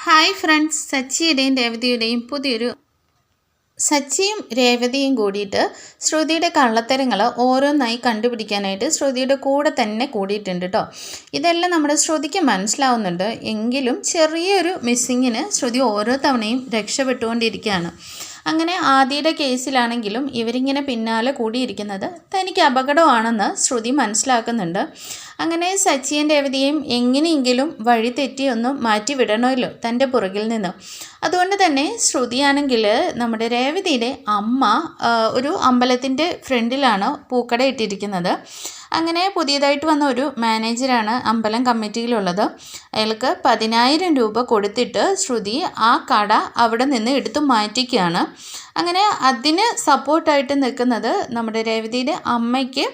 Hi friends, സച്ചിയുടെയും രേവതിയുടെയും സച്ചിയും രേവതിയും കൂടിയിട്ട് ശ്രുതിയുടെ കള്ളത്തരങ്ങൾ ഓരോന്നായി കണ്ടുപിടിക്കാനായിട്ട് ശ്രുതിയുടെ കൂടെ തന്നെ കൂടിയിട്ടുണ്ട് കേട്ടോ. ഇതെല്ലാം നമ്മുടെ ശ്രുതിക്ക് മനസ്സിലാവുന്നുണ്ട്. എങ്കിലും ചെറിയൊരു മിസ്സിങ്ങിന് ശ്രുതി ഓരോ തവണയും രക്ഷപ്പെട്ടുകൊണ്ടിരിക്കുകയാണ്. അങ്ങനെ ആദിയുടെ കേസിലാണെങ്കിലും ഇവരിങ്ങനെ പിന്നാലെ കൂടിയിരിക്കുന്നത് തനിക്ക് അപകടമാണെന്ന് ശ്രുതി മനസ്സിലാക്കുന്നുണ്ട്. അങ്ങനെ സച്ചിയും രേവതിയും എങ്ങനെയെങ്കിലും വഴി തെറ്റിയൊന്നും മാറ്റി വിടണമല്ലോ തൻ്റെ പുറകിൽ നിന്ന്. അതുകൊണ്ട് തന്നെ ശ്രുതിയാണെങ്കിൽ നമ്മുടെ രേവതിയുടെ അമ്മ ഒരു അമ്പലത്തിൻ്റെ ഫ്രണ്ടിലാണ് പൂക്കട ഇട്ടിരിക്കുന്നത്. അങ്ങനെ പുതിയതായിട്ട് വന്ന ഒരു മാനേജറാണ് അമ്പലം കമ്മിറ്റിയിലുള്ളത്. അയാൾക്ക് 10,000 രൂപ കൊടുത്തിട്ട് ശ്രുതി ആ കട അവിടെ നിന്ന് എടുത്തു മാറ്റിക്കുകയാണ്. അങ്ങനെ അതിന് സപ്പോർട്ടായിട്ട് നിൽക്കുന്നത് നമ്മുടെ രേവതിയുടെ അമ്മയ്ക്ക്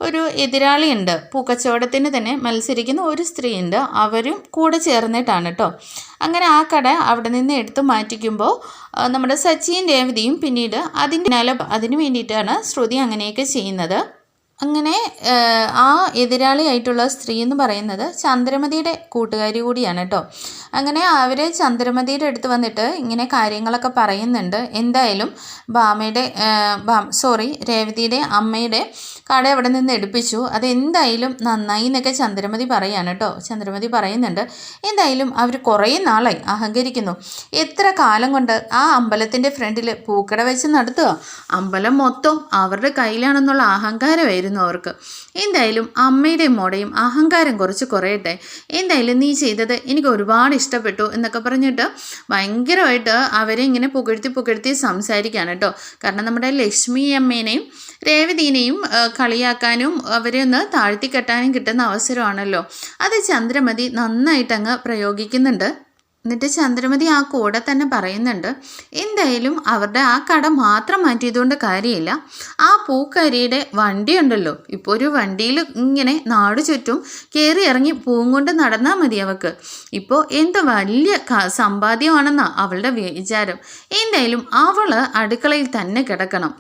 ഒരു എതിരാളിയുണ്ട്. പൂക്കച്ചവടത്തിന് തന്നെ മത്സരിക്കുന്ന ഒരു സ്ത്രീയുണ്ട്. അവരും കൂടെ ചേർന്നിട്ടാണ് കേട്ടോ. അങ്ങനെ ആ കട അവിടെ നിന്ന് എടുത്തു മാറ്റിക്കുമ്പോൾ നമ്മുടെ സച്ചിയും രേവതിയും പിന്നീട് അതിന് വേണ്ടിയിട്ടാണ് ശ്രുതി അങ്ങനെയൊക്കെ ചെയ്യുന്നത്. അങ്ങനെ ആ എതിരാളിയായിട്ടുള്ള സ്ത്രീ എന്ന് പറയുന്നത് ചന്ദ്രമതിയുടെ കൂട്ടുകാരി കൂടിയാണ് കേട്ടോ. അങ്ങനെ അവർ ചന്ദ്രമതിയുടെ അടുത്ത് വന്നിട്ട് ഇങ്ങനെ കാര്യങ്ങളൊക്കെ പറയുന്നുണ്ട്. എന്തായാലും രേവതിയുടെ അമ്മയുടെ കട അവിടെ നിന്ന് എടുപ്പിച്ചു, അതെന്തായാലും നന്നായി എന്നൊക്കെ ചന്ദ്രമതി പറയാണ് കേട്ടോ. ചന്ദ്രമതി പറയുന്നുണ്ട്, എന്തായാലും അവർ കുറേ നാളായി അഹങ്കരിക്കുന്നു. എത്ര കാലം കൊണ്ട് ആ അമ്പലത്തിൻ്റെ ഫ്രണ്ടിൽ പൂക്കട വെച്ച് നടത്തുക, അമ്പലം മൊത്തം അവരുടെ കയ്യിലാണെന്നുള്ള അഹങ്കാരമായിരുന്നു അവർക്ക്. എന്തായാലും അമ്മയുടെയും മോടെയും അഹങ്കാരം കുറച്ച് കുറയട്ടെ. എന്തായാലും നീ ചെയ്തത് എനിക്ക് ഒരുപാട് ഇഷ്ടപ്പെട്ടു എന്നൊക്കെ പറഞ്ഞിട്ട് ഭയങ്കരമായിട്ട് അവരെ ഇങ്ങനെ പുകഴ്ത്തി സംസാരിക്കുകയാണ് കേട്ടോ. കാരണം നമ്മുടെ ലക്ഷ്മി അമ്മേനെയും രേവതിനെയും കളിയാക്കാനും അവരെ ഒന്ന് താഴ്ത്തിക്കെട്ടാനും കിട്ടുന്ന അവസരമാണല്ലോ. അത് ചന്ദ്രമതി നന്നായിട്ട് അങ്ങ് പ്രയോഗിക്കുന്നുണ്ട്. എന്നിട്ട് ചന്ദ്രമതി ആ കൂടെ തന്നെ പറയുന്നുണ്ട്, എന്തായാലും അവരുടെ ആ കട മാത്രം മാറ്റിയതുകൊണ്ട് കാര്യമില്ല. ആ പൂക്കരിയുടെ വണ്ടി ഉണ്ടല്ലോ, ഇപ്പോൾ ഒരു വണ്ടിയിൽ ഇങ്ങനെ നാട് ചുറ്റും കയറി ഇറങ്ങി പൂവും കൊണ്ട് നടന്നാൽ മതി അവൾക്ക്. ഇപ്പോൾ എന്ത് വലിയ സമ്പാദ്യമാണെന്നാണ് അവളുടെ വിചാരം. എന്തായാലും അവൾ അടുക്കളയിൽ തന്നെ കിടക്കണം.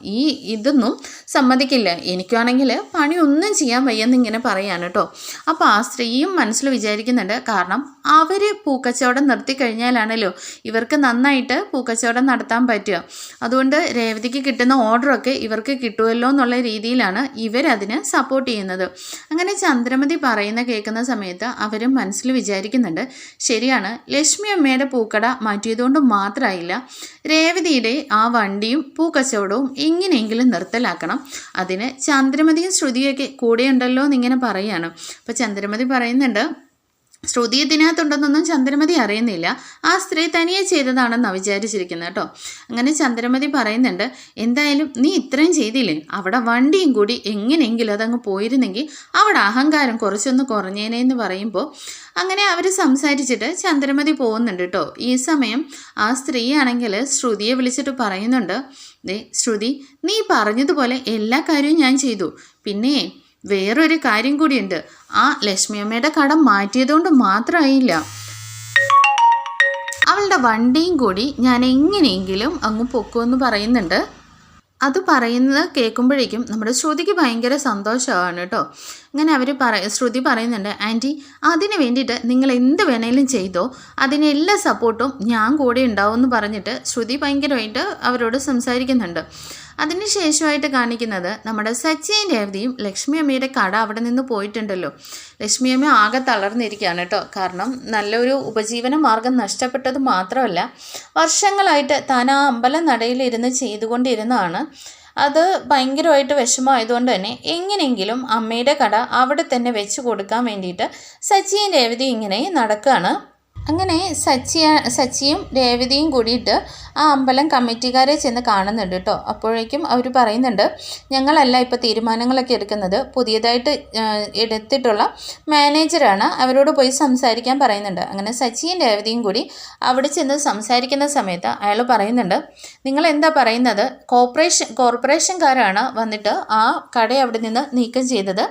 ഇതൊന്നും സമ്മതിക്കില്ല. എനിക്കാണെങ്കിൽ പണിയൊന്നും ചെയ്യാൻ വയ്യെന്നിങ്ങനെ പറയാണ് കേട്ടോ. അപ്പോൾ ആ സ്ത്രീയും മനസ്സിൽ വിചാരിക്കുന്നുണ്ട്, കാരണം അവർ പൂക്കച്ചവടം കഴിഞ്ഞാലാണല്ലോ ഇവർക്ക് നന്നായിട്ട് പൂക്കച്ചവടം നടത്താൻ പറ്റുക. അതുകൊണ്ട് രേവതിക്ക് കിട്ടുന്ന ഓർഡറൊക്കെ ഇവർക്ക് കിട്ടുമല്ലോ എന്നുള്ള രീതിയിലാണ് ഇവരതിന് സപ്പോർട്ട് ചെയ്യുന്നത്. അങ്ങനെ ചന്ദ്രമതി കേൾക്കുന്ന സമയത്ത് അവരും മനസ്സിൽ വിചാരിക്കുന്നുണ്ട്, ശരിയാണ്, ലക്ഷ്മി അമ്മയുടെ പൂക്കട മാറ്റിയതുകൊണ്ട് മാത്രമായില്ല, രേവതിയുടെ ആ വണ്ടിയും പൂക്കച്ചവടവും എങ്ങനെയെങ്കിലും നിർത്തലാക്കണം. അതിന് ചന്ദ്രമതിയും ശ്രുതിയൊക്കെ കൂടെയുണ്ടല്ലോ എന്നിങ്ങനെ പറയുകയാണ്. അപ്പോൾ ചന്ദ്രമതി പറയുന്നുണ്ട്, ശ്രുതി ഇതിനകത്തുണ്ടെന്നൊന്നും ചന്ദ്രമതി അറിയുന്നില്ല, ആ സ്ത്രീ തനിയെ ചെയ്തതാണെന്നാണ് വിചാരിച്ചിരിക്കുന്നത് കേട്ടോ. അങ്ങനെ ചന്ദ്രമതി പറയുന്നുണ്ട്, എന്തായാലും നീ ഇത്രയും ചെയ്തില്ലേ, അവിടെ വണ്ടിയും കൂടി എങ്ങനെയെങ്കിലും അതങ്ങ് പോയിരുന്നെങ്കിൽ അവിടെ അഹങ്കാരം കുറച്ചൊന്ന് കുറഞ്ഞേനെ എന്ന് പറയുമ്പോൾ അങ്ങനെ അവർ സംസാരിച്ചിട്ട് ചന്ദ്രമതി പോകുന്നുണ്ട് കേട്ടോ. ഈ സമയം ആ സ്ത്രീ ആണെങ്കിൽ ശ്രുതിയെ വിളിച്ചിട്ട് പറയുന്നുണ്ട്, ശ്രുതി, നീ പറഞ്ഞതുപോലെ എല്ലാ കാര്യവും ഞാൻ ചെയ്തു. പിന്നെ വേറൊരു കാര്യം കൂടിയുണ്ട്, ആ ലക്ഷ്മി അമ്മയുടെ കട മാറ്റിയതുകൊണ്ട് മാത്രമായില്ല, അവളുടെ വണ്ടിയും കൂടി ഞാൻ എങ്ങനെയെങ്കിലും അങ്ങ് പൊക്കുമെന്ന് പറയുന്നുണ്ട്. അത് പറയുന്നത് കേൾക്കുമ്പോഴേക്കും നമ്മുടെ ശ്രുതിക്ക് ഭയങ്കര സന്തോഷമാണ് കേട്ടോ. അങ്ങനെ ശ്രുതി പറയുന്നുണ്ട്, ആൻറ്റി, അതിന് വേണ്ടിയിട്ട് നിങ്ങൾ എന്ത് വേണേലും ചെയ്തോ, അതിന് എല്ലാ സപ്പോർട്ടും ഞാൻ കൂടെ ഉണ്ടാവും എന്ന് പറഞ്ഞിട്ട് ശ്രുതി ഭയങ്കരമായിട്ട് അവരോട് സംസാരിക്കുന്നുണ്ട്. അതിന് ശേഷമായിട്ട് കാണിക്കുന്നത് നമ്മുടെ സച്ചിയും രേവതിയും ലക്ഷ്മി അമ്മയുടെ കട അവിടെ നിന്ന് പോയിട്ടുണ്ടല്ലോ. ലക്ഷ്മി അമ്മ ആകെ തളർന്നിരിക്കുകയാണ് കേട്ടോ. കാരണം നല്ലൊരു ഉപജീവന മാർഗം നഷ്ടപ്പെട്ടത് മാത്രമല്ല, വർഷങ്ങളായിട്ട് താൻ ആ അമ്പലം നടയിലിരുന്ന് ചെയ്തുകൊണ്ടിരുന്നതാണ്. അത് ഭയങ്കരമായിട്ട് വിഷമമായതുകൊണ്ട് തന്നെ എങ്ങനെയെങ്കിലും അമ്മയുടെ കട അവിടെ തന്നെ വെച്ച് കൊടുക്കാൻ വേണ്ടിയിട്ട് സച്ചിയും രേവതിയും ഇങ്ങനെ നടക്കുകയാണ്. അങ്ങനെ സച്ചിയും രേവതിയും കൂടിയിട്ട് ആ അമ്പലം കമ്മിറ്റിക്കാരെ ചെന്ന് കാണുന്നുണ്ട് കേട്ടോ. അപ്പോഴേക്കും അവർ പറയുന്നുണ്ട്, ഞങ്ങളല്ല ഇപ്പോൾ തീരുമാനങ്ങളൊക്കെ എടുക്കുന്നത്, പുതിയതായിട്ട് എടുത്തിട്ടുള്ള മാനേജറാണ്, അവരോട് പോയി സംസാരിക്കാൻ പറയുന്നുണ്ട്. അങ്ങനെ സച്ചിയും രേവതിയും കൂടി അവിടെ ചെന്ന് സംസാരിക്കുന്ന സമയത്ത് അയാൾ പറയുന്നുണ്ട്, നിങ്ങൾ എന്താ പറയുന്നത്, കോർപ്പറേഷൻകാരാണ് വന്നിട്ട് ആ കട അവിടെ നിന്ന് നീക്കം ചെയ്തത്.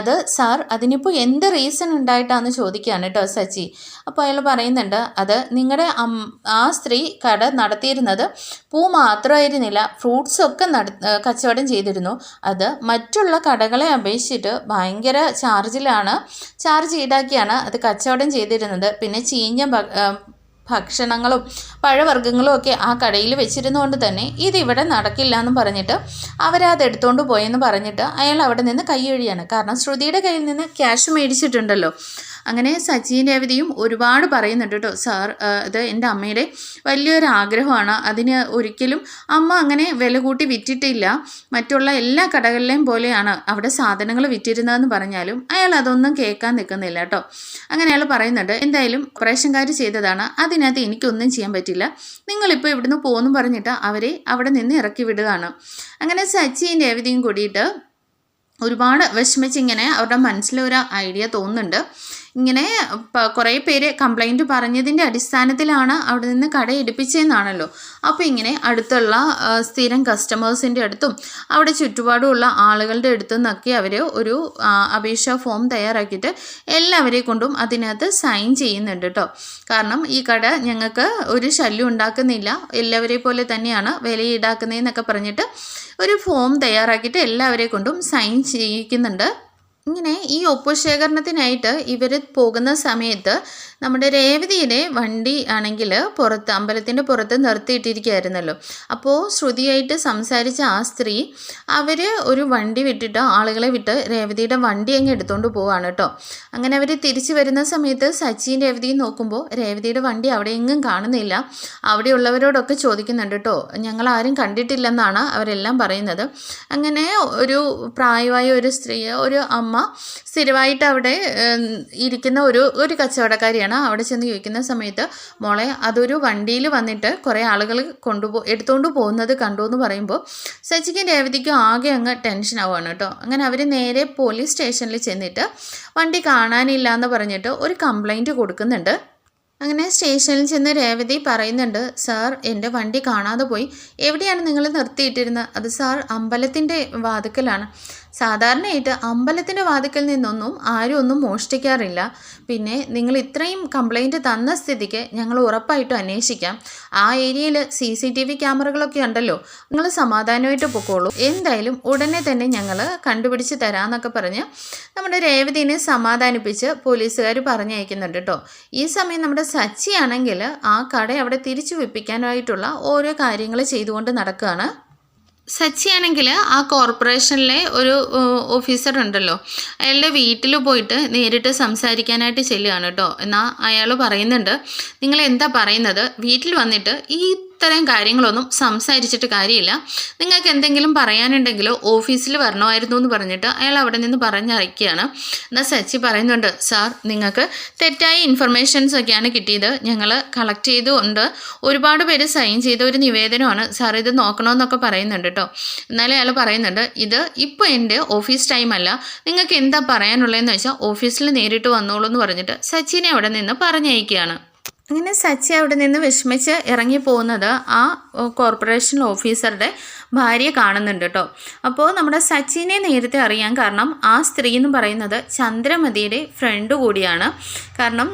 അത് സാർ, അതിനിപ്പോൾ എന്ത് റീസൺ ഉണ്ടായിട്ടാണെന്ന് ചോദിക്കുകയാണ് കേട്ടോ സച്ചി. അപ്പോൾ അയാൾ പറയുന്നുണ്ട്, അത് നിങ്ങളുടെ ആ സ്ത്രീ കട നടത്തിയിരുന്നത് പൂ മാത്രമായിരുന്നില്ല, ഫ്രൂട്ട്സൊക്കെ കച്ചവടം ചെയ്തിരുന്നു. അത് മറ്റുള്ള കടകളെ അപേക്ഷിച്ചിട്ട് ഭയങ്കര ചാർജ് ഈടാക്കിയാണ് അത് കച്ചവടം ചെയ്തിരുന്നത്. പിന്നെ ചീഞ്ഞ ഭക്ഷണങ്ങളും പഴവർഗ്ഗങ്ങളും ഒക്കെ ആ കടയിൽ വെച്ചിരുന്നുകൊണ്ട് തന്നെ ഇതിവിടെ നടക്കില്ല എന്ന് പറഞ്ഞിട്ട് അവരത് എടുത്തുകൊണ്ട് പോയെന്ന് പറഞ്ഞിട്ട് അയാൾ അവിടെ നിന്ന് കൈയൊഴിയാണ്. കാരണം ശ്രുതിയുടെ കയ്യിൽ നിന്ന് ക്യാഷ് മേടിച്ചിട്ടുണ്ടല്ലോ. അങ്ങനെ സച്ചിൻ രേവതിയും ഒരുപാട് പറയുന്നുണ്ട് കേട്ടോ. സാർ, ഇത് എൻ്റെ അമ്മയുടെ വലിയൊരു ആഗ്രഹമാണ്. അതിന് ഒരിക്കലും അമ്മ അങ്ങനെ വില കൂട്ടി വിറ്റിട്ടില്ല. മറ്റുള്ള എല്ലാ കടകളിലെയും പോലെയാണ് അവിടെ സാധനങ്ങൾ വിറ്റിരുന്നതെന്ന് പറഞ്ഞാലും അയാൾ അതൊന്നും കേൾക്കാൻ നിൽക്കുന്നില്ല കേട്ടോ. അങ്ങനെ അയാൾ പറയുന്നുണ്ട്, എന്തായാലും ഓപ്പറേഷൻകാർ ചെയ്തതാണ്, അതിനകത്ത് എനിക്കൊന്നും ചെയ്യാൻ പറ്റില്ല, നിങ്ങളിപ്പോൾ ഇവിടുന്ന് പോകുന്നു പറഞ്ഞിട്ട് അവരെ അവിടെ നിന്ന് ഇറക്കി വിടുകയാണ്. അങ്ങനെ സച്ചിൻ രേവതിയും കൂടിയിട്ട് ഒരുപാട് വിഷമിച്ചിങ്ങനെ അവരുടെ മനസ്സിലൊരു ഐഡിയ തോന്നുന്നുണ്ട്. ഇങ്ങനെ കുറേ പേര് കംപ്ലൈൻറ്റ് പറഞ്ഞതിൻ്റെ അടിസ്ഥാനത്തിലാണ് അവിടെ നിന്ന് കട എടുപ്പിച്ചതെന്നാണല്ലോ. അപ്പോൾ ഇങ്ങനെ അടുത്തുള്ള സ്ഥിരം കസ്റ്റമേഴ്സിൻ്റെ അടുത്തും അവിടെ ചുറ്റുപാടുമുള്ള ആളുകളുടെ അടുത്തു നിന്നൊക്കെ അവർ ഒരു അപേക്ഷാ ഫോം തയ്യാറാക്കിയിട്ട് എല്ലാവരെയും കൊണ്ടും അതിനകത്ത് സൈൻ ചെയ്യുന്നുണ്ട് കേട്ടോ. കാരണം ഈ കട ഞങ്ങൾക്ക് ഒരു ശല്യം ഉണ്ടാക്കുന്നില്ല, എല്ലാവരെയും പോലെ തന്നെയാണ് വില ഈടാക്കുന്നതെന്നൊക്കെ പറഞ്ഞിട്ട് ഒരു ഫോം തയ്യാറാക്കിയിട്ട് എല്ലാവരെയും കൊണ്ടും സൈൻ ചെയ്യിക്കുന്നുണ്ട്. ഇങ്ങനെ ഈ ഒപ്പുശേഖരണത്തിനായിട്ട് ഇവർ പോകുന്ന സമയത്ത് നമ്മുടെ രേവതിയുടെ വണ്ടി ആണെങ്കിൽ പുറത്ത്, അമ്പലത്തിൻ്റെ പുറത്ത് നിർത്തിയിട്ടിരിക്കുകയായിരുന്നല്ലോ. അപ്പോൾ ശ്രുതിയായിട്ട് സംസാരിച്ച ആ സ്ത്രീ അവർ ഒരു വണ്ടി വിട്ടിട്ട് ആളുകളെ വിട്ട് രേവതിയുടെ വണ്ടി അങ്ങ് എടുത്തുകൊണ്ട് പോവാണ് കേട്ടോ. അങ്ങനെ അവർ തിരിച്ചു വരുന്ന സമയത്ത് സച്ചിൻ രേവതിയും നോക്കുമ്പോൾ രേവതിയുടെ വണ്ടി അവിടെ എങ്ങും കാണുന്നില്ല. അവിടെയുള്ളവരോടൊക്കെ ചോദിക്കുന്നുണ്ട് കേട്ടോ, ഞങ്ങൾ ആരും കണ്ടിട്ടില്ലെന്നാണ് അവരെല്ലാം പറയുന്നത്. അങ്ങനെ ഒരു പ്രായമായ ഒരു സ്ത്രീ, ഒരു അമ്മ സ്ഥിരമായിട്ട് അവിടെ ഇരിക്കുന്ന ഒരു കച്ചവടക്കാരിയാണ്. അവിടെ ചെന്ന് ചോദിക്കുന്ന സമയത്ത്, മോളെ അതൊരു വണ്ടിയിൽ വന്നിട്ട് കുറേ ആളുകൾ എടുത്തുകൊണ്ട് പോകുന്നത് കണ്ടു എന്ന് പറയുമ്പോൾ സച്ചിക്കും രേവതിക്കും ആകെ അങ്ങ് ടെൻഷൻ ആവുകയാണ് കേട്ടോ. അങ്ങനെ അവർ നേരെ പോലീസ് സ്റ്റേഷനിൽ ചെന്നിട്ട് വണ്ടി കാണാനില്ല എന്ന് പറഞ്ഞിട്ട് ഒരു കംപ്ലൈൻറ്റ് കൊടുക്കുന്നുണ്ട്. അങ്ങനെ സ്റ്റേഷനിൽ ചെന്ന് രേവതി പറയുന്നുണ്ട്, സാർ എൻ്റെ വണ്ടി കാണാതെ പോയി, എവിടെയാണ് നിങ്ങൾ നിർത്തിയിട്ടിരുന്നത്? അത് സാർ അമ്പലത്തിൻ്റെ വാതിക്കലാണ്. സാധാരണയായിട്ട് അമ്പലത്തിൻ്റെ വാതിക്കൽ നിന്നൊന്നും ആരും ഒന്നും മോഷ്ടിക്കാറില്ല. പിന്നെ നിങ്ങൾ ഇത്രയും കംപ്ലൈൻറ്റ് തന്ന സ്ഥിതിക്ക് ഞങ്ങൾ ഉറപ്പായിട്ടും അന്വേഷിക്കാം. ആ ഏരിയയിൽ CCTV ക്യാമറകളൊക്കെ ഉണ്ടല്ലോ, നിങ്ങൾ സമാധാനമായിട്ട് പൊക്കോളൂ, എന്തായാലും ഉടനെ തന്നെ ഞങ്ങൾ കണ്ടുപിടിച്ച് തരാമെന്നൊക്കെ പറഞ്ഞ് നമ്മുടെ രേവതിനെ സമാധാനിപ്പിച്ച് പോലീസുകാർ പറഞ്ഞയക്കുന്നുണ്ട് കേട്ടോ. ഈ സമയം നമ്മുടെ സച്ചിയാണെങ്കിൽ ആ കട അവിടെ തിരിച്ചു വെപ്പിക്കാനായിട്ടുള്ള ഓരോ കാര്യങ്ങൾ ചെയ്തുകൊണ്ട് നടക്കുകയാണ്. സച്ചിയാണെങ്കിൽ ആ കോർപ്പറേഷനിലെ ഒരു ഓഫീസർ ഉണ്ടല്ലോ, അയാളുടെ വീട്ടിൽ പോയിട്ട് നേരിട്ട് സംസാരിക്കാനായിട്ട് ചെല്ലുകയാണ് കേട്ടോ. എന്നാൽ അയാൾ പറയുന്നുണ്ട്, നിങ്ങൾ എന്താ പറയുന്നത്, വീട്ടിൽ വന്നിട്ട് ഇത്തരം കാര്യങ്ങളൊന്നും സംസാരിച്ചിട്ട് കാര്യമില്ല, നിങ്ങൾക്ക് എന്തെങ്കിലും പറയാനുണ്ടെങ്കിൽ ഓഫീസിൽ വരണമായിരുന്നു എന്ന് പറഞ്ഞിട്ട് അയാൾ അവിടെ നിന്ന് പറഞ്ഞയക്കുകയാണ്. എന്നാൽ സച്ചി പറയുന്നുണ്ട്, സാർ നിങ്ങൾക്ക് തെറ്റായ ഇൻഫർമേഷൻസ് ഒക്കെയാണ് കിട്ടിയത്, ഞങ്ങൾ കളക്ട് ചെയ്തുകൊണ്ട് ഒരുപാട് പേര് സൈൻ ചെയ്ത ഒരു നിവേദനമാണ് സാർ, ഇത് നോക്കണമെന്നൊക്കെ പറയുന്നുണ്ട് കേട്ടോ. എന്നാലും അയാൾ പറയുന്നുണ്ട്, ഇത് ഇപ്പോൾ എൻ്റെ ഓഫീസ് ടൈം അല്ല, നിങ്ങൾക്ക് എന്താ പറയാനുള്ളതെന്ന് വെച്ചാൽ ഓഫീസിൽ നേരിട്ട് വന്നോളൂ എന്ന് പറഞ്ഞിട്ട് സച്ചിനെ അവിടെ നിന്ന് പറഞ്ഞയക്കുകയാണ്. അങ്ങനെ സച്ചി അവിടെ നിന്ന് വിഷമിച്ച് ഇറങ്ങിപ്പോകുന്നത് ആ കോർപ്പറേഷൻ ഓഫീസറുടെ ഭാര്യ കാണുന്നുണ്ട് കേട്ടോ. അപ്പോൾ നമ്മുടെ സച്ചിനെ നേരത്തെ അറിയാൻ കാരണം ആ സ്ത്രീ എന്ന് പറയുന്നത് ചന്ദ്രമതിയുടെ ഫ്രണ്ട് കൂടിയാണ്. കാരണം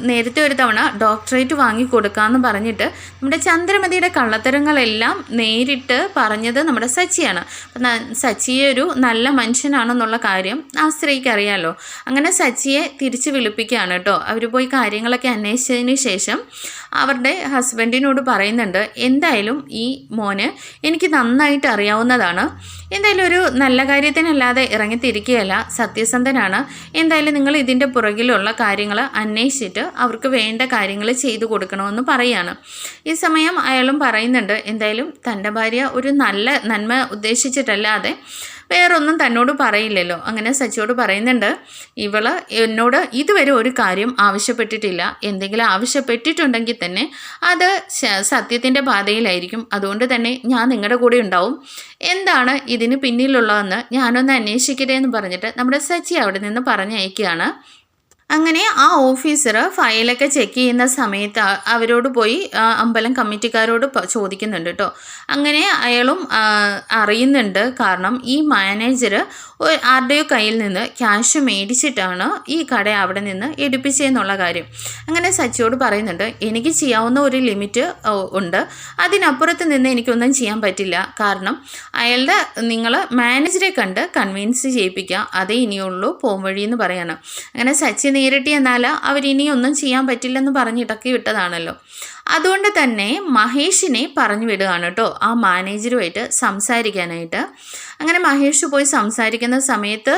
നേരത്തെ ഒരു തവണ ഡോക്ടറേറ്റ് വാങ്ങിക്കൊടുക്കാമെന്ന് പറഞ്ഞിട്ട് നമ്മുടെ ചന്ദ്രമതിയുടെ കള്ളത്തരങ്ങളെല്ലാം നേരിട്ട് പറഞ്ഞത് നമ്മുടെ സച്ചിയാണ്. അപ്പം സച്ചിയെ ഒരു നല്ല മനുഷ്യനാണെന്നുള്ള കാര്യം ആ സ്ത്രീക്ക് അറിയാമല്ലോ. അങ്ങനെ സച്ചിയെ തിരിച്ച് വിളിപ്പിക്കുകയാണ് കേട്ടോ. അവർ പോയി കാര്യങ്ങളൊക്കെ അന്വേഷിച്ചതിന് ശേഷം അവരുടെ ഹസ്ബൻഡിനോട് പറയുന്നുണ്ട്, എന്തായാലും ഈ മോന് എനിക്ക് നന്നായിട്ട് അറിയാവുന്നതാണ്, എന്തായാലും ഒരു നല്ല കാര്യത്തിനല്ലാതെ ഇറങ്ങിത്തിരിക്കുകയല്ല, സത്യസന്ധനാണ്, എന്തായാലും നിങ്ങൾ ഇതിൻ്റെ പുറകിലുള്ള കാര്യങ്ങൾ അന്വേഷിച്ചിട്ട് അവർക്ക് വേണ്ട കാര്യങ്ങൾ ചെയ്തു കൊടുക്കണമെന്ന് പറയുകയാണ്. ഈ സമയം അയാളും പറയുന്നുണ്ട്, എന്തായാലും തൻ്റെ ഭാര്യ ഒരു നല്ല നന്മ ഉദ്ദേശിച്ചിട്ടല്ലാതെ വേറൊന്നും തന്നോട് പറയില്ലല്ലോ. അങ്ങനെ സച്ചിയോട് പറയുന്നുണ്ട്, ഇവള് എന്നോട് ഇതുവരെ ഒരു കാര്യം ആവശ്യപ്പെട്ടിട്ടില്ല, എന്തെങ്കിലും ആവശ്യപ്പെട്ടിട്ടുണ്ടെങ്കിൽ തന്നെ അത് സത്യത്തിൻ്റെ പാതയിലായിരിക്കും, അതുകൊണ്ട് തന്നെ ഞാൻ നിങ്ങളുടെ കൂടെ ഉണ്ടാവും, എന്താണ് ഇതിന് പിന്നിലുള്ളതെന്ന് ഞാനൊന്ന് അന്വേഷിക്കട്ടെ എന്ന് പറഞ്ഞിട്ട് നമ്മുടെ സച്ചി അവിടെ നിന്ന് പറഞ്ഞയക്കുകയാണ്. അങ്ങനെ ആ ഓഫീസർ ഫയലൊക്കെ ചെക്ക് ചെയ്യുന്ന സമയത്ത് അവരോട് പോയി അമ്പലം കമ്മിറ്റിക്കാരോട് ചോദിക്കുന്നുണ്ട് കേട്ടോ. അങ്ങനെ അയാളും അറിയുന്നുണ്ട്, കാരണം ഈ മാനേജർ ആരുടെയോ കയ്യിൽ നിന്ന് ക്യാഷ് മേടിച്ചിട്ടാണ് ഈ കട അവിടെ നിന്ന് എടുപ്പിച്ചതെന്നുള്ള കാര്യം. അങ്ങനെ സച്ചിയോട് പറയുന്നുണ്ട്, എനിക്ക് ചെയ്യാവുന്ന ഒരു ലിമിറ്റ് ഉണ്ട്, അതിനപ്പുറത്ത് നിന്ന് എനിക്കൊന്നും ചെയ്യാൻ പറ്റില്ല. കാരണം അയാളുടെ നിങ്ങൾ മാനേജറെ കണ്ട് കൺവിൻസ് ചെയ്യിപ്പിക്കുക, അതേ ഇനിയുള്ളൂ പോംവഴി എന്ന് പറയാണ്. അങ്ങനെ സച്ചി നേരിട്ട് എന്നാൽ അവരിനിയൊന്നും ചെയ്യാൻ പറ്റില്ലെന്ന് പറഞ്ഞിട്ടൊക്കെ വിട്ടതാണല്ലോ. അതുകൊണ്ട് തന്നെ മഹേഷിനെ പറഞ്ഞു വിടുകയാണ് കേട്ടോ ആ മാനേജറുമായിട്ട് സംസാരിക്കാനായിട്ട്. അങ്ങനെ മഹേഷ് പോയി സംസാരിക്കുന്ന സമയത്ത്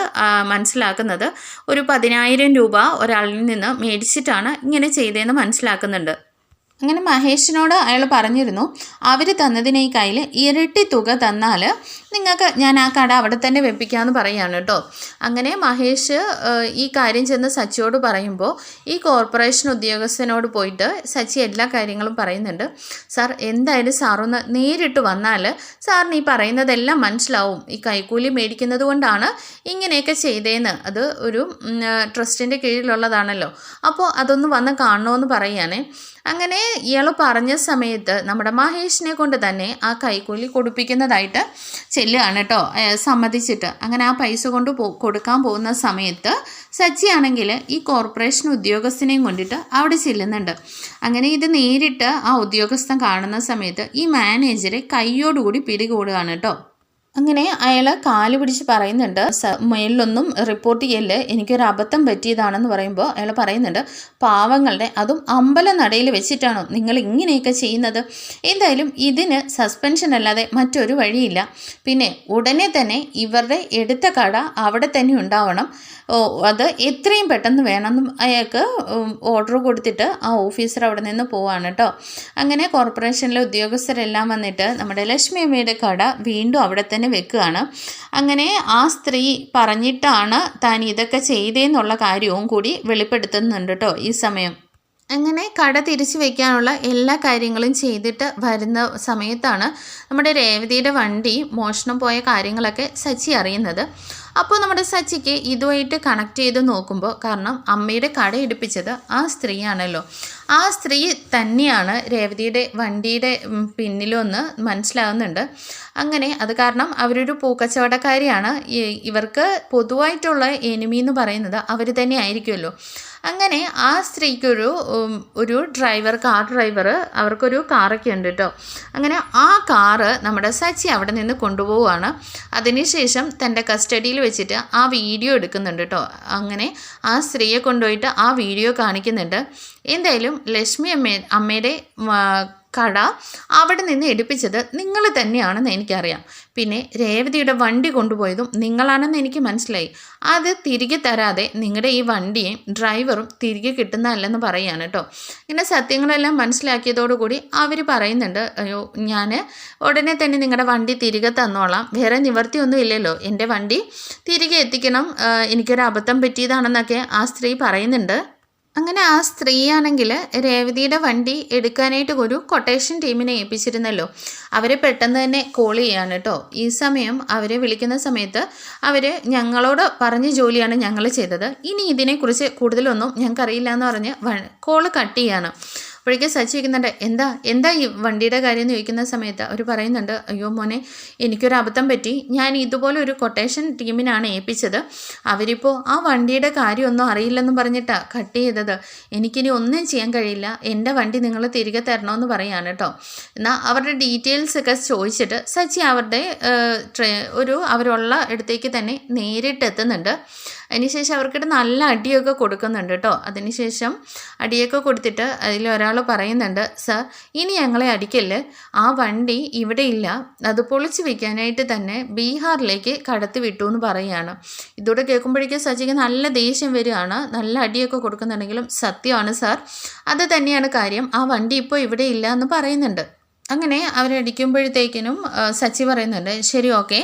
മനസ്സിലാക്കുന്നത് ഒരു 10,000 രൂപ ഒരാളിൽ നിന്ന് മേടിച്ചിട്ടാണ് ഇങ്ങനെ ചെയ്തതെന്ന് മനസ്സിലാക്കുന്നുണ്ട്. അങ്ങനെ മഹേഷിനോട് അയാൾ പറഞ്ഞിരുന്നു, അവർ തന്നതിന് ഈ കയ്യിൽ ഇരട്ടി തുക തന്നാൽ നിങ്ങൾക്ക് ഞാൻ ആ കട അവിടെ തന്നെ വെപ്പിക്കാമെന്ന് പറയുകയാണ് കേട്ടോ. അങ്ങനെ മഹേഷ് ഈ കാര്യം ചെന്ന് സച്ചിയോട് പറയുമ്പോൾ ഈ കോർപ്പറേഷൻ ഉദ്യോഗസ്ഥനോട് പോയിട്ട് സച്ചി എല്ലാ കാര്യങ്ങളും പറയുന്നുണ്ട്. സാർ എന്തായാലും സാറൊന്ന് നേരിട്ട് വന്നാൽ സാറിന് ഈ പറയുന്നതെല്ലാം മനസ്സിലാവും. ഈ കൈക്കൂലി മേടിക്കുന്നത് കൊണ്ടാണ് ഇങ്ങനെയൊക്കെ ചെയ്തതെന്ന്. അത് ഒരു ട്രസ്റ്റിൻ്റെ കീഴിലുള്ളതാണല്ലോ, അപ്പോൾ അതൊന്ന് വന്ന് കാണണമെന്ന് പറയുകയാണേ. അങ്ങനെ ഇയാൾ പറഞ്ഞ സമയത്ത് നമ്മുടെ മഹേഷിനെ കൊണ്ട് തന്നെ ആ കൈക്കൂലി കൊടുപ്പിക്കുന്നതായിട്ട് ചെല്ലുകയാണ് കേട്ടോ, സമ്മതിച്ചിട്ട്. അങ്ങനെ ആ പൈസ കൊണ്ട് കൊടുക്കാൻ പോകുന്ന സമയത്ത് സച്ചിയാണെങ്കിൽ ഈ കോർപ്പറേഷൻ ഉദ്യോഗസ്ഥനെയും കൊണ്ടിട്ട് അവിടെ ചെല്ലുന്നുണ്ട്. അങ്ങനെ ഇത് നേരിട്ട് ആ ഉദ്യോഗസ്ഥൻ കാണുന്ന സമയത്ത് ഈ മാനേജറെ കൈയോടുകൂടി പിടികൂടുകയാണ് കേട്ടോ. അങ്ങനെ അയാൾ കാല് പിടിച്ച് പറയുന്നുണ്ട്, മേലിലൊന്നും റിപ്പോർട്ട് ചെയ്യല്, എനിക്കൊരു അബദ്ധം പറ്റിയതാണെന്ന് പറയുമ്പോൾ അയാൾ പറയുന്നുണ്ട്, പാവങ്ങളുടെ അതും അമ്പലനടയിൽ വെച്ചിട്ടാണോ നിങ്ങൾ ഇങ്ങനെയൊക്കെ ചെയ്യുന്നത്? എന്തായാലും ഇതിന് സസ്പെൻഷൻ അല്ലാതെ മറ്റൊരു വഴിയില്ല. പിന്നെ ഉടനെ തന്നെ ഇവരുടെ എടുത്ത കട അവിടെ തന്നെ ഉണ്ടാവണം, അത് എത്രയും പെട്ടെന്ന് വേണമെന്നും അയാൾക്ക് ഓർഡർ കൊടുത്തിട്ട് ആ ഓഫീസർ അവിടെ നിന്ന് പോവാണ് കേട്ടോ. അങ്ങനെ കോർപ്പറേഷനിലെ ഉദ്യോഗസ്ഥരെല്ലാം വന്നിട്ട് നമ്മുടെ ലക്ഷ്മി അമ്മയുടെ കട വീണ്ടും അവിടെ തന്നെ വെക്കുകയാണ്. അങ്ങനെ ആ സ്ത്രീ പറഞ്ഞിട്ടാണ് താൻ ഇതൊക്കെ ചെയ്തതെന്നുള്ള കാര്യവും കൂടി വെളിപ്പെടുത്തുന്നുണ്ട് കേട്ടോ ഈ സമയം. അങ്ങനെ കട തിരിച്ചു വയ്ക്കാനുള്ള എല്ലാ കാര്യങ്ങളും ചെയ്തിട്ട് വരുന്ന സമയത്താണ് നമ്മുടെ രേവതിയുടെ വണ്ടി മോഷണം പോയ കാര്യങ്ങളൊക്കെ സച്ചി അറിയുന്നത്. അപ്പോൾ നമ്മുടെ സച്ചിക്ക് ഇതുമായിട്ട് കണക്ട് ചെയ്ത് നോക്കുമ്പോൾ, കാരണം അമ്മയുടെ കട എടുപ്പിച്ചത് ആ സ്ത്രീയാണല്ലോ, ആ സ്ത്രീ തന്നെയാണ് രേവതിയുടെ വണ്ടിയുടെ പിന്നിലൊന്ന് മനസ്സിലാകുന്നുണ്ട്. അങ്ങനെ അത് കാരണം അവരൊരു പൂക്കച്ചവടക്കാരിയാണ്, ഇവർക്ക് പൊതുവായിട്ടുള്ള എനിമി എന്ന് പറയുന്നത് അവർ തന്നെ ആയിരിക്കുമല്ലോ. അങ്ങനെ ആ സ്ത്രീക്കൊരു കാർ ഡ്രൈവർ അവർക്കൊരു കാറൊക്കെ ഉണ്ട് കേട്ടോ. അങ്ങനെ ആ കാറ് നമ്മുടെ സച്ചി അവിടെ നിന്ന് കൊണ്ടുപോവുകയാണ്. അതിനുശേഷം തൻ്റെ കസ്റ്റഡിയിൽ വെച്ചിട്ട് ആ വീഡിയോ എടുക്കുന്നുണ്ട് കേട്ടോ. അങ്ങനെ ആ സ്ത്രീയെ കൊണ്ടുപോയിട്ട് ആ വീഡിയോ കാണിക്കുന്നുണ്ട്. എന്തായാലും ലക്ഷ്മി അമ്മയുടെ കട അവിടെ നിന്ന് എടുപ്പിച്ചത് നിങ്ങൾ തന്നെയാണെന്ന് എനിക്കറിയാം. പിന്നെ രേവതിയുടെ വണ്ടി കൊണ്ടുപോയതും നിങ്ങളാണെന്ന് എനിക്ക് മനസ്സിലായി. അത് തിരികെ തരാതെ നിങ്ങളുടെ ഈ വണ്ടിയും ഡ്രൈവറും തിരികെ കിട്ടുന്നതല്ലെന്ന് പറയുകയാണ് കേട്ടോ. ഇങ്ങനെ സത്യങ്ങളെല്ലാം മനസ്സിലാക്കിയതോടുകൂടി അവർ പറയുന്നുണ്ട്, അയ്യോ ഞാൻ ഉടനെ തന്നെ നിങ്ങളുടെ വണ്ടി തിരികെ തന്നോളാം, വേറെ നിവർത്തിയൊന്നും ഇല്ലല്ലോ, എൻ്റെ വണ്ടി തിരികെ എത്തിക്കണം, എനിക്കൊരു അബദ്ധം പറ്റിയതാണെന്നൊക്കെ ആ സ്ത്രീ പറയുന്നുണ്ട്. അങ്ങനെ ആ സ്ത്രീയാണെങ്കിൽ രേവതിയുടെ വണ്ടി എടുക്കാനായിട്ട് ഒരു കൊട്ടേഷൻ ടീമിനെ ഏൽപ്പിച്ചിരുന്നല്ലോ, അവരെ പെട്ടെന്ന് തന്നെ കോൾ ചെയ്യാണ് കേട്ടോ. ഈ സമയം അവരെ വിളിക്കുന്ന സമയത്ത് അവർ ഞങ്ങളോട് പറഞ്ഞ ജോലിയാണ് ഞങ്ങൾ ചെയ്തത്, ഇനി ഇതിനെക്കുറിച്ച് കൂടുതലൊന്നും ഞങ്ങൾക്കറിയില്ല എന്ന് പറഞ്ഞ് കോള് കട്ട് ചെയ്യാണ്. അപ്പോഴേക്കും സച്ചി ചോദിക്കുന്നുണ്ട്, എന്താ ഈ വണ്ടിയുടെ കാര്യം എന്ന് ചോദിക്കുന്ന സമയത്ത് അവർ പറയുന്നുണ്ട്, അയ്യോ മോനെ എനിക്കൊരു അബദ്ധം പറ്റി, ഞാൻ ഇതുപോലെ ഒരു കൊട്ടേഷൻ ടീമിനാണ് ഏൽപ്പിച്ചത്, അവരിപ്പോൾ ആ വണ്ടിയുടെ കാര്യമൊന്നും അറിയില്ലെന്ന് പറഞ്ഞിട്ടാണ് കട്ട് ചെയ്തത്, എനിക്കിനി ഒന്നും ചെയ്യാൻ കഴിയില്ല, എൻ്റെ വണ്ടി നിങ്ങൾ തിരികെ തരണമെന്ന് പറയാണ് കേട്ടോ. എന്നാൽ അവരുടെ ഡീറ്റെയിൽസ് ഒക്കെ ചോദിച്ചിട്ട് സച്ചി അവരുടെ അവരുള്ള ഇടത്തേക്ക് തന്നെ നേരിട്ട് എത്തുന്നുണ്ട്. അതിനുശേഷം അവർക്കിട്ട് നല്ല അടിയൊക്കെ കൊടുക്കുന്നുണ്ട് കേട്ടോ. അതിനുശേഷം അടിയൊക്കെ കൊടുത്തിട്ട് അതിലൊരാൾ പറയുന്നുണ്ട്, സർ ഇനി ഞങ്ങളെ അടിക്കല്ലേ, ആ വണ്ടി ഇവിടെ ഇല്ല, അത് പൊളിച്ച് വയ്ക്കാനായിട്ട് തന്നെ ബീഹാറിലേക്ക് കടത്തി വിട്ടു എന്ന് പറയുകയാണ്. ഇതോടെ കേൾക്കുമ്പോഴേക്കും സച്ചിക്ക് നല്ല ദേഷ്യം വരികയാണ്. നല്ല അടിയൊക്കെ കൊടുക്കുന്നുണ്ടെങ്കിലും സത്യമാണ് സാർ, അത് തന്നെയാണ് കാര്യം, ആ വണ്ടി ഇപ്പോൾ ഇവിടെ ഇല്ല എന്ന് പറയുന്നുണ്ട്. അങ്ങനെ അവരടിക്കുമ്പോഴത്തേക്കിനും സച്ചി പറയുന്നുണ്ട്, ശരി ഓക്കെ,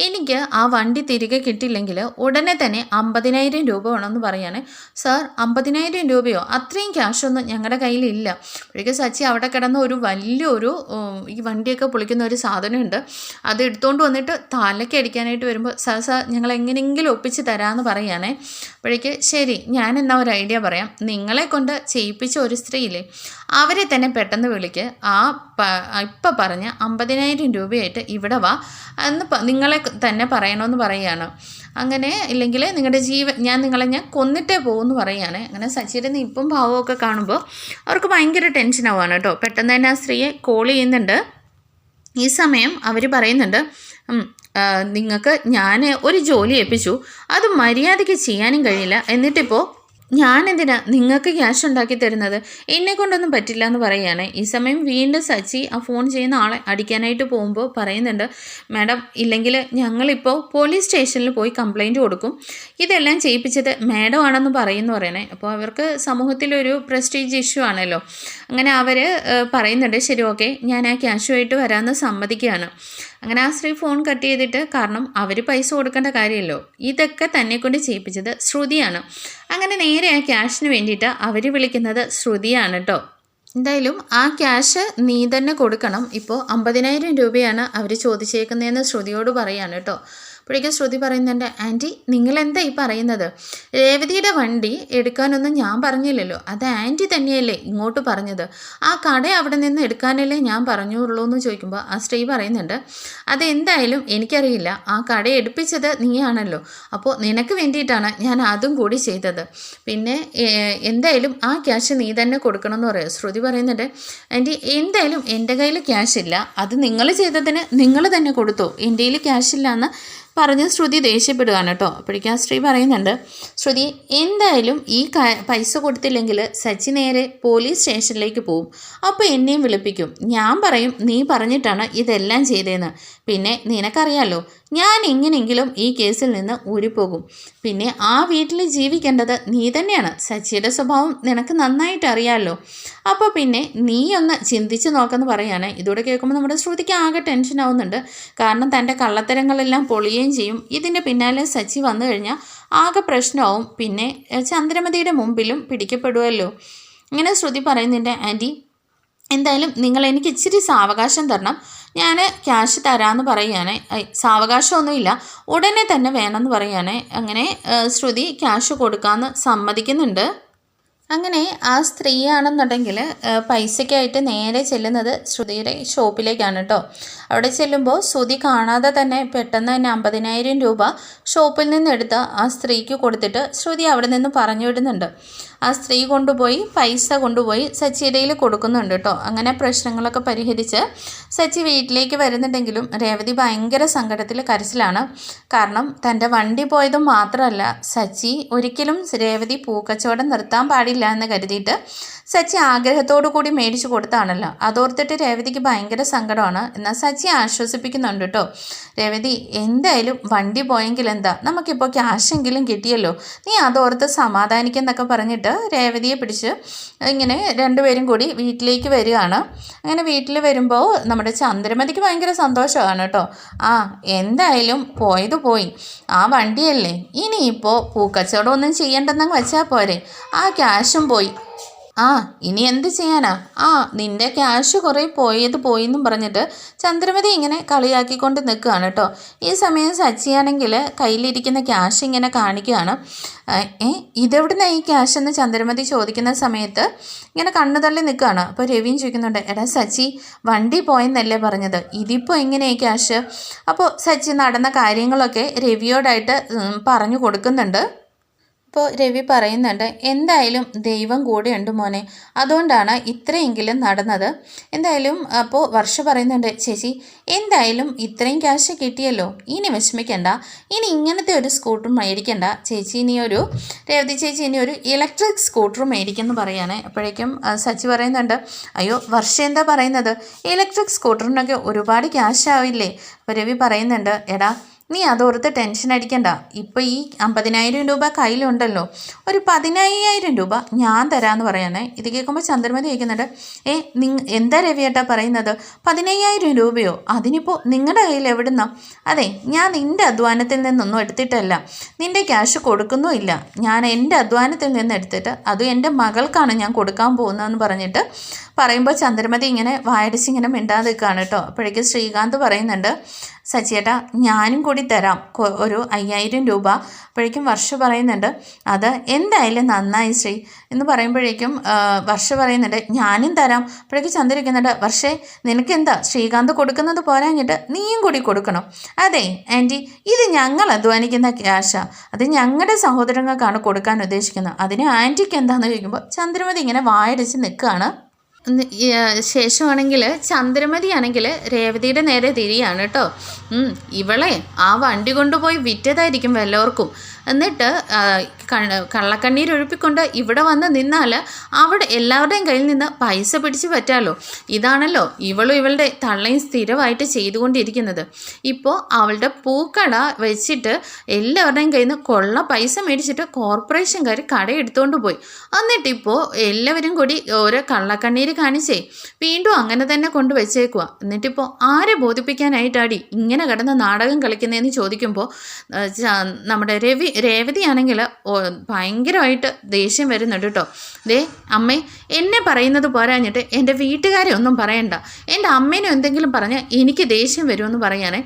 എനിക്ക് ആ വണ്ടി തിരികെ കിട്ടില്ലെങ്കിൽ ഉടനെ തന്നെ 50,000 രൂപ വേണമെന്ന് പറയാണ്. സാർ 50,000 രൂപയോ? അത്രയും ക്യാഷൊന്നും ഞങ്ങളുടെ കയ്യിലില്ല. അപ്പോഴേക്കും സച്ചി അവിടെ കിടന്ന ഒരു വലിയൊരു ഈ വണ്ടിയൊക്കെ പൊളിക്കുന്ന ഒരു സാധനമുണ്ട്, അത് എടുത്തുകൊണ്ട് വന്നിട്ട് തലയ്ക്ക് അടിക്കാനായിട്ട് വരുമ്പോൾ സാർ ഞങ്ങൾ എങ്ങനെയെങ്കിലും ഒപ്പിച്ച് തരാമെന്ന് പറയുകയാണേ. അപ്പോഴേക്ക് ശരി, ഞാൻ എന്നാ ഒരു ഐഡിയ പറയാം, നിങ്ങളെ കൊണ്ട് ചെയ്യിപ്പിച്ച ഒരു സ്ത്രീയില്ലേ, അവരെ തന്നെ പെട്ടെന്ന് വിളിക്ക്, ഇപ്പം പറഞ്ഞ 50,000 രൂപയായിട്ട് ഇവിടെ വാ എന്ന് നിങ്ങളെ തന്നെ പറയണമെന്ന് പറയുകയാണ്. അങ്ങനെ ഇല്ലെങ്കിൽ നിങ്ങളുടെ ഞാൻ കൊന്നിട്ടേ പോകുമെന്ന് പറയുകയാണ്. അങ്ങനെ സച്ചിയുടെ നിപ്പും ഭാവമൊക്കെ കാണുമ്പോൾ അവർക്ക് ഭയങ്കര ടെൻഷനാവുകയാണ് കേട്ടോ. പെട്ടെന്ന് തന്നെ ആ സ്ത്രീയെ കോൾ ചെയ്യുന്നുണ്ട്. ഈ സമയം അവർ പറയുന്നുണ്ട്, നിങ്ങൾക്ക് ഞാൻ ഒരു ജോലി ഏൽപ്പിച്ചു, അത് മര്യാദയ്ക്ക് ചെയ്യാനും കഴിയില്ല, എന്നിട്ടിപ്പോൾ ഞാനെന്തിനാ നിങ്ങൾക്ക് ക്യാഷ് ഉണ്ടാക്കി തരുന്നത്, എന്നെ കൊണ്ടൊന്നും പറ്റില്ല എന്ന് പറയുകയാണ്. ഈ സമയം വീണ്ടും സച്ചി ആ ഫോൺ ചെയ്യുന്ന ആളെ അടിക്കാനായിട്ട് പോകുമ്പോൾ പറയുന്നുണ്ട്, മാഡം ഇല്ലെങ്കിൽ ഞങ്ങളിപ്പോൾ പോലീസ് സ്റ്റേഷനിൽ പോയി കംപ്ലൈൻറ്റ് കൊടുക്കും, ഇതെല്ലാം ചെയ്യിപ്പിച്ചത് മാഡം ആണെന്ന് പറയണേ. അപ്പോൾ അവർക്ക് സമൂഹത്തിലൊരു പ്രസ്റ്റീജ് ഇഷ്യൂ ആണല്ലോ. അങ്ങനെ അവർ പറയുന്നുണ്ട്, ശരി ഓക്കെ ഞാൻ ആ ക്യാഷുമായിട്ട് വരാമെന്ന് സമ്മതിക്കുകയാണ്. അങ്ങനെ ആ സ്ത്രീ ഫോൺ കട്ട് ചെയ്തിട്ട്, കാരണം അവർ പൈസ കൊടുക്കേണ്ട കാര്യമല്ലോ, ഇതൊക്കെ തന്നെ കൊണ്ട് ചെയ്യിപ്പിച്ചത് ശ്രുതിയാണ്. അങ്ങനെ നേരെ ആ ക്യാഷിന് വേണ്ടിയിട്ട് അവർ വിളിക്കുന്നത് ശ്രുതിയാണ് കേട്ടോ. എന്തായാലും ആ ക്യാഷ് നീ തന്നെ കൊടുക്കണം, ഇപ്പോൾ 50,000 രൂപയാണ് അവർ ചോദിച്ചേക്കുന്നതെന്ന് ശ്രുതിയോട് പറയാണ് കേട്ടോ. അപ്പോഴേക്കും ശ്രുതി പറയുന്നുണ്ട്, ആൻറ്റി നിങ്ങളെന്താ ഈ പറയുന്നത്, രേവതിയുടെ വണ്ടി എടുക്കാനൊന്നും ഞാൻ പറഞ്ഞില്ലല്ലോ, അത് ആൻറ്റി തന്നെയല്ലേ ഇങ്ങോട്ട് പറഞ്ഞത്, ആ കട അവിടെ നിന്ന് എടുക്കാനല്ലേ ഞാൻ പറഞ്ഞുള്ളൂ എന്ന് ചോദിക്കുമ്പോൾ ആ സ്ത്രീ പറയുന്നുണ്ട്, അതെന്തായാലും എനിക്കറിയില്ല, ആ കട എടുപ്പിച്ചത് നീയാണല്ലോ, അപ്പോൾ നിനക്ക് വേണ്ടിയിട്ടാണ് ഞാൻ അതും കൂടി ചെയ്തത്, പിന്നെ എന്തായാലും ആ ക്യാഷ് നീ തന്നെ കൊടുക്കണം എന്ന് പറയുക. ശ്രുതി പറയുന്നുണ്ട്, ആൻറ്റി എന്തായാലും എൻ്റെ കയ്യിൽ ക്യാഷ് ഇല്ല, അത് നിങ്ങൾ ചെയ്തതിന് നിങ്ങൾ തന്നെ കൊടുത്തോ, എൻ്റെ കയ്യിൽ ക്യാഷ് ഇല്ല എന്ന് പറഞ്ഞ് ശ്രുതി ദേഷ്യപ്പെടുകയാണ് കേട്ടോ. അപ്പോഴേക്കും ആ സ്ത്രീ പറയുന്നുണ്ട്, ശ്രുതി എന്തായാലും ഈ പൈസ കൊടുത്തില്ലെങ്കിൽ സച്ചി നേരെ പോലീസ് സ്റ്റേഷനിലേക്ക് പോവും, അപ്പോൾ എന്നെയും വിളിപ്പിക്കും, ഞാൻ പറയും നീ പറഞ്ഞിട്ടാണ് ഇതെല്ലാം ചെയ്തതെന്ന്, പിന്നെ നിനക്കറിയാലോ ഞാൻ എങ്ങനെയെങ്കിലും ഈ കേസിൽ നിന്ന് ഊരിപ്പോകും, പിന്നെ ആ വീട്ടിൽ ജീവിക്കേണ്ടത് നീ തന്നെയാണ്, സച്ചിയുടെ സ്വഭാവം നിനക്ക് നന്നായിട്ട് അറിയാമല്ലോ, അപ്പോൾ പിന്നെ നീ ഒന്ന് ചിന്തിച്ച് നോക്കെന്ന് പറയാണ്. ഇതോടെ കേൾക്കുമ്പോൾ നമ്മുടെ ശ്രുതിക്ക് ആകെ ടെൻഷൻ ആവുന്നുണ്ട്. കാരണം തൻ്റെ കള്ളത്തരങ്ങളെല്ലാം പൊളിയുകയും ചെയ്യും, ഇതിൻ്റെ പിന്നാലെ സച്ചി വന്നു കഴിഞ്ഞാൽ ആകെ പ്രശ്നമാവും, പിന്നെ ചന്ദ്രമതിയുടെ മുമ്പിലും പിടിക്കപ്പെടുമല്ലോ. ഇങ്ങനെ ശ്രുതി പറയുന്നുണ്ട്, ആൻറ്റി എന്തായാലും നിങ്ങൾ എനിക്ക് ഇച്ചിരി സാവകാശം തരണം, ഞാൻ ക്യാഷ് തരാമെന്ന് പറയുകയാണ്. സാവകാശമൊന്നുമില്ല, ഉടനെ തന്നെ വേണമെന്ന് പറയുകയാണ്. അങ്ങനെ ശ്രുതി ക്യാഷ് കൊടുക്കാമെന്ന് സമ്മതിക്കുന്നുണ്ട്. അങ്ങനെ ആ സ്ത്രീയാണെന്നുണ്ടെങ്കിൽ പൈസയ്ക്കായിട്ട് നേരെ ചെല്ലുന്നത് ശ്രുതിയുടെ ഷോപ്പിലേക്കാണ് കേട്ടോ. അവിടെ ചെല്ലുമ്പോൾ ശ്രുതി കാണാതെ തന്നെ പെട്ടെന്ന് തന്നെ 50,000 രൂപ ഷോപ്പിൽ നിന്നെടുത്ത് ആ സ്ത്രീക്ക് കൊടുത്തിട്ട് ശ്രുതി അവിടെ നിന്ന് പറഞ്ഞു വിടുന്നുണ്ട്. ആ സ്ത്രീ പൈസ കൊണ്ടുപോയി സച്ചിയുടെ കയ്യിൽ കൊടുക്കുന്നുണ്ട് കേട്ടോ. അങ്ങനെ പ്രശ്നങ്ങളൊക്കെ പരിഹരിച്ച് സച്ചി വീട്ടിലേക്ക് വരുന്നുണ്ടെങ്കിലും രേവതി ഭയങ്കര സങ്കടത്തിൽ കരച്ചിലാണ്. കാരണം തൻ്റെ വണ്ടി പോയത് മാത്രമല്ല, സച്ചി ഒരിക്കലും രേവതി പൂക്കച്ചവടം നിർത്താൻ പാടില്ല എന്ന് കരുതിയിട്ട് സച്ചി ആഗ്രഹത്തോടു കൂടി മേടിച്ചു കൊടുത്താണല്ലോ. അതോർത്തിട്ട് രേവതിക്ക് ഭയങ്കര സങ്കടമാണ്. എന്നാൽ സച്ചി ആശ്വസിപ്പിക്കുന്നുണ്ട് കേട്ടോ. രേവതി എന്തായാലും വണ്ടി പോയെങ്കിൽ എന്താ, നമുക്കിപ്പോൾ ക്യാഷെങ്കിലും കിട്ടിയല്ലോ, നീ അതോർത്ത് സമാധാനിക്കുന്നൊക്കെ പറഞ്ഞിട്ട് രേവതിയെ പിടിച്ച് ഇങ്ങനെ രണ്ടുപേരും കൂടി വീട്ടിലേക്ക് വരികയാണ്. അങ്ങനെ വീട്ടിൽ വരുമ്പോൾ നമ്മുടെ ചന്ദ്രമതിക്ക് ഭയങ്കര സന്തോഷമാണ് കേട്ടോ. എന്തായാലും പോയത് പോയി, ആ വണ്ടിയല്ലേ, ഇനിയിപ്പോൾ പൂക്കച്ചവടം ഒന്നും ചെയ്യണ്ടെന്നങ്ങ് വെച്ചാൽ പോരെ, ആ ക്യാഷും പോയി, ഇനി എന്ത് ചെയ്യാനാ, നിൻ്റെ ക്യാഷ് കുറേ പോയെന്നും പറഞ്ഞിട്ട് ചന്ദ്രമതി ഇങ്ങനെ കളിയാക്കിക്കൊണ്ട് നിൽക്കുകയാണ് കേട്ടോ. ഈ സമയം സച്ചിയാണെങ്കിൽ കയ്യിലിരിക്കുന്ന ക്യാഷ് ഇങ്ങനെ കാണിക്കുകയാണ്. ഇതെവിടുന്നാ ഈ ക്യാഷ് എന്ന് ചന്ദ്രമതി ചോദിക്കുന്ന സമയത്ത് ഇങ്ങനെ കണ്ണു തള്ളി നിൽക്കുകയാണ്. അപ്പോൾ രവിയും ചോദിക്കുന്നുണ്ട്, എടാ സച്ചി വണ്ടി പോയെന്നല്ലേ പറഞ്ഞത്, ഇതിപ്പോൾ എങ്ങനെയായി ക്യാഷ്? അപ്പോൾ സച്ചി നടന്ന കാര്യങ്ങളൊക്കെ രവിയോടായിട്ട് പറഞ്ഞു കൊടുക്കുന്നുണ്ട്. അപ്പോൾ രവി പറയുന്നുണ്ട്, എന്തായാലും ദൈവം കൂടെയുണ്ട് മോനെ, അതുകൊണ്ടാണ് ഇത്രയെങ്കിലും നടന്നത്. എന്തായാലും അപ്പോൾ വർഷ പറയുന്നുണ്ട്, ചേച്ചി എന്തായാലും ഇത്രയും ക്യാഷ് കിട്ടിയല്ലോ, ഇനി വിഷമിക്കണ്ട, ഇനി ഇങ്ങനത്തെ ഒരു സ്കൂട്ടർ മേടിക്കണ്ട ചേച്ചി, രേവതി ചേച്ചി ഇനി ഒരു ഇലക്ട്രിക് സ്കൂട്ടർ മേടിക്കുമെന്ന് പറയാണ്. അപ്പോഴേക്കും സച്ചി പറയുന്നുണ്ട്, അയ്യോ വർഷ എന്താ പറയുന്നത്, ഇലക്ട്രിക് സ്കൂട്ടറിനൊക്കെ ഒരുപാട് ക്യാഷ് ആവില്ലേ? അപ്പോൾ രവി പറയുന്നുണ്ട്, എടാ നീ അതോർത്ത് ടെൻഷൻ അടിക്കണ്ട, ഇപ്പോൾ ഈ 50,000 രൂപ കയ്യിലുണ്ടല്ലോ, ഒരു 15,000 രൂപ ഞാൻ തരാമെന്ന് പറയാനേ. ഇത് കേൾക്കുമ്പോൾ ചന്ദ്രമതി ചോദിക്കുന്നുണ്ട്, എന്താ രവിയേട്ടാ പറയുന്നത്, 15,000 രൂപയോ, അതിനിപ്പോൾ നിങ്ങളുടെ കയ്യിൽ എവിടുന്നാ? അതെ, ഞാൻ നിൻ്റെ അധ്വാനത്തിൽ നിന്നൊന്നും എടുത്തിട്ടല്ല, നിൻ്റെ ക്യാഷ് കൊടുക്കുന്നുമില്ല, ഞാൻ എൻ്റെ അധ്വാനത്തിൽ നിന്ന് എടുത്തിട്ട് അതും എൻ്റെ മകൾക്കാണ് ഞാൻ കൊടുക്കാൻ പോകുന്നതെന്ന് പറഞ്ഞിട്ട് പറയുമ്പോൾ ചന്ദ്രമതി ഇങ്ങനെ വായടിച്ച് ഇങ്ങനെ മിണ്ടാതെ നിൽക്കുകയാണ് കേട്ടോ. അപ്പോഴേക്കും ശ്രീകാന്ത് പറയുന്നുണ്ട്, സച്ചിയേട്ടാ ഞാനും കൂടി തരാം ഒരു 5000 രൂപ. അപ്പോഴേക്കും വർഷ പറയുന്നുണ്ട് അത് എന്തായാലും നന്നായി ശ്രീ എന്ന് പറയുമ്പോഴേക്കും വർഷ പറയുന്നുണ്ട് ഞാനും തരാം. അപ്പോഴേക്കും ചന്ദ്രിക്കുന്നുണ്ട് വർഷേ നിനക്കെന്താ ശ്രീകാന്ത് കൊടുക്കുന്നത് പോരാഞ്ഞിട്ട് നീയും കൂടി കൊടുക്കണം. അതെ ആൻറ്റി ഇത് ഞങ്ങൾ അധ്വാനിക്കുന്ന ക്യാഷാ, അത് ഞങ്ങളുടെ സഹോദരങ്ങൾക്കാണ് കൊടുക്കാൻ ഉദ്ദേശിക്കുന്നത്, അതിന് ആൻറ്റിക്ക് എന്താണെന്ന് ചോദിക്കുമ്പോൾ ചന്ദ്രമതി ഇങ്ങനെ വായടച്ച് നിൽക്കുകയാണ്. ശേഷമാണെങ്കിൽ ചന്ദ്രമതി ആണെങ്കിൽ രേവതിയുടെ നേരെ തിരിയാണ് കേട്ടോ. ഇവളെ ആ വണ്ടി കൊണ്ടുപോയി വിറ്റതായിരിക്കും വല്ലവർക്കും, എന്നിട്ട് കള്ളക്കണ്ണീരൊഴുപ്പിക്കൊണ്ട് ഇവിടെ വന്ന് നിന്നാൽ അവിടെ എല്ലാവരുടെയും കയ്യിൽ നിന്ന് പൈസ പിടിച്ച് പറ്റാമല്ലോ. ഇതാണല്ലോ ഇവളും ഇവളുടെ തള്ളയും സ്ഥിരമായിട്ട് ചെയ്തുകൊണ്ടിരിക്കുന്നത്. ഇപ്പോൾ അവളുടെ പൂക്കട വെച്ചിട്ട് എല്ലാവരുടെയും കയ്യിൽ നിന്ന് കൊള്ള പൈസ മേടിച്ചിട്ട് കോർപ്പറേഷൻകാർ കട എടുത്തുകൊണ്ട് പോയി. എന്നിട്ടിപ്പോൾ എല്ലാവരും കൂടി ഓരോ കള്ളക്കണ്ണീര് കാണിച്ചേ വീണ്ടും അങ്ങനെ തന്നെ കൊണ്ട് വെച്ചേക്കുക. എന്നിട്ടിപ്പോൾ ആരെ ബോധിപ്പിക്കാനായിട്ടാടി ഇങ്ങനെ കിടന്ന് നാടകം കളിക്കുന്നതെന്ന് ചോദിക്കുമ്പോൾ നമ്മുടെ രേവതിയാണെങ്കിൽ ഭയങ്കരമായിട്ട് ദേഷ്യം വരുന്നുണ്ട് കേട്ടോ. ദേ അമ്മേ എന്നെ പറയുന്നത് പോരാഞ്ഞിട്ട് എൻ്റെ വീട്ടുകാരെ ഒന്നും പറയണ്ട, എൻ്റെ അമ്മേനെ എന്തെങ്കിലും പറഞ്ഞാൽ എനിക്ക് ദേഷ്യം വരുമെന്ന് പറയാനേ.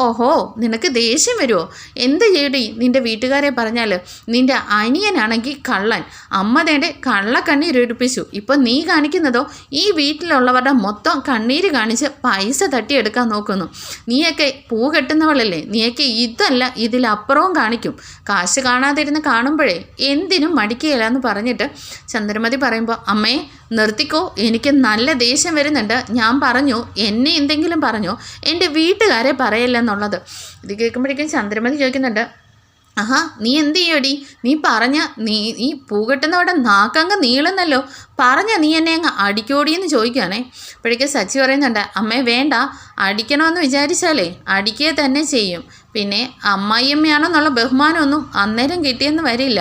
ഓഹോ നിനക്ക് ദേഷ്യം വരുമോ? എന്ത് ചെയ്യടി നിൻ്റെ വീട്ടുകാരെ പറഞ്ഞാൽ? നിൻ്റെ അനിയനാണെങ്കിൽ കള്ളൻ, അമ്മ തേൻ്റെ കള്ളക്കണ്ണീരൊഴിപ്പിച്ചു. ഇപ്പം നീ കാണിക്കുന്നതോ ഈ വീട്ടിലുള്ളവരുടെ മൊത്തം കണ്ണീര് കാണിച്ച് പൈസ തട്ടിയെടുക്കാൻ നോക്കുന്നു. നീയൊക്കെ പൂ കെട്ടുന്നവളല്ലേ, നീയൊക്കെ ഇതല്ല ഇതിലപ്പുറവും കാണിക്കും. കാശ് കാണാതിരുന്ന് കാണുമ്പോഴേ എന്തിനും മടിക്കുകയില്ല എന്ന് പറഞ്ഞിട്ട് ചന്ദ്രമതി പറയുമ്പോൾ അമ്മേ നിർത്തിക്കോ, എനിക്ക് നല്ല ദേഷ്യം വരുന്നുണ്ട്. ഞാൻ പറഞ്ഞു എന്നെ എന്തെങ്കിലും പറഞ്ഞോ, എൻ്റെ വീട്ടുകാരെ പറയല്ലെന്നുള്ളത്. ഇത് കേൾക്കുമ്പോഴേക്കും ചന്ദ്രമതി ചോദിക്കുന്നുണ്ട് ആഹാ നീ എന്ത് ചെയ്യടി, നീ പറഞ്ഞ നീ പൂ കെട്ടുന്നവിടെ നാക്കങ്ങ് നീളുന്നല്ലോ, പറഞ്ഞ നീ എന്നെ അങ്ങ് അടിക്കോടിയെന്ന് ചോദിക്കുകയാണേ. അപ്പോഴേക്കും സച്ചി പറയുന്നുണ്ട് അമ്മേ വേണ്ട, അടിക്കണമെന്ന് വിചാരിച്ചാലേ അടിക്കുക തന്നെ ചെയ്യും. പിന്നെ അമ്മായിയമ്മയാണെന്നുള്ള ബഹുമാനമൊന്നും അന്നേരം കിട്ടിയെന്ന് വരില്ല.